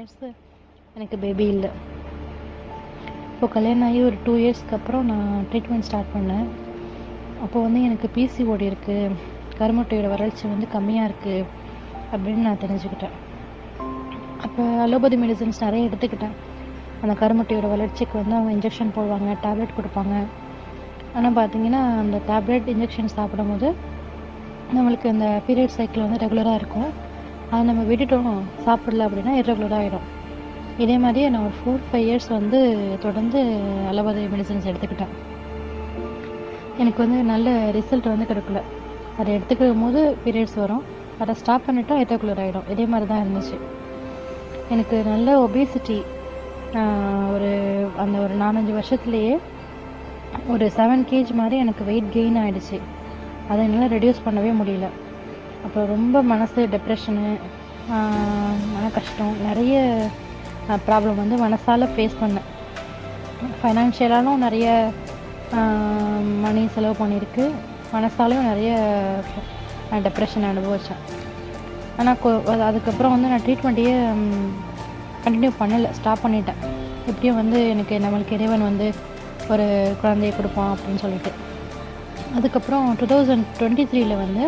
Years எனக்கு baby இல்லை. இப்போ கல்யாணம் ஆகி ஒரு 2 இயர்ஸ்க்கு அப்புறம் நான் ட்ரீட்மெண்ட் ஸ்டார்ட் பண்ணேன். அப்போ வந்து எனக்கு பிசிஓடி இருக்குது, கருமுட்டையோட வளர்ச்சி வந்து கம்மியாக இருக்குது அப்படின்னு நான் தெரிஞ்சுக்கிட்டேன். அப்போ அலோபதி மெடிசன்ஸ் நிறைய எடுத்துக்கிட்டேன். அந்த கருமுட்டையோட வளர்ச்சிக்கு வந்து அவங்க இன்ஜெக்ஷன் போடுவாங்க, டேப்லெட் கொடுப்பாங்க. ஆனால் பார்த்தீங்கன்னா அந்த டேப்லெட் இன்ஜெக்ஷன் சாப்பிடும்போது நம்மளுக்கு அந்த பீரியட் சைக்கிள் வந்து ரெகுலராக இருக்கும். அதை நம்ம விட்டுட்டோம் சாப்பிடல அப்படின்னா இர்ரெகுலராக ஆகிடும். இதே மாதிரியே நான் ஒரு 4-5 இயர்ஸ் வந்து தொடர்ந்து அலோபதி மெடிசன்ஸ் எடுத்துக்கிட்டேன். எனக்கு வந்து நல்ல ரிசல்ட் வந்து கிடைக்கல. அதை எடுத்துக்கும் போது பீரியட்ஸ் வரும், அதை ஸ்டாப் பண்ணிட்டா இர்ரெகுலர் ஆகிடும். இதே மாதிரி தான் இருந்துச்சு. எனக்கு நல்ல ஒபேசிட்டி ஒரு 4-5 வருஷத்துலேயே ஒரு 7 kg மாதிரி எனக்கு வெயிட் கெயின் ஆகிடுச்சு. அதை என்னால் ரெடியூஸ் பண்ணவே முடியல. அப்புறம் ரொம்ப மனசு டிப்ரெஷனு, மன கஷ்டம், நிறைய ப்ராப்ளம் வந்து மனசால் ஃபேஸ் பண்ணேன். ஃபைனான்ஷியலாலும் நிறைய மணி செலவு பண்ணியிருக்கு, மனசாலையும் நிறைய டிப்ரெஷன் அனுபவித்தேன். ஆனால் அதுக்கப்புறம் வந்து நான் ட்ரீட்மெண்ட்டையே கண்டினியூ பண்ணலை, ஸ்டாப் பண்ணிட்டேன். எப்படியும் வந்து நம்மளுக்கு இறைவன் வந்து ஒரு குழந்தையை கொடுப்பான் அப்படின்னு சொல்லிட்டு. அதுக்கப்புறம் 2023 வந்து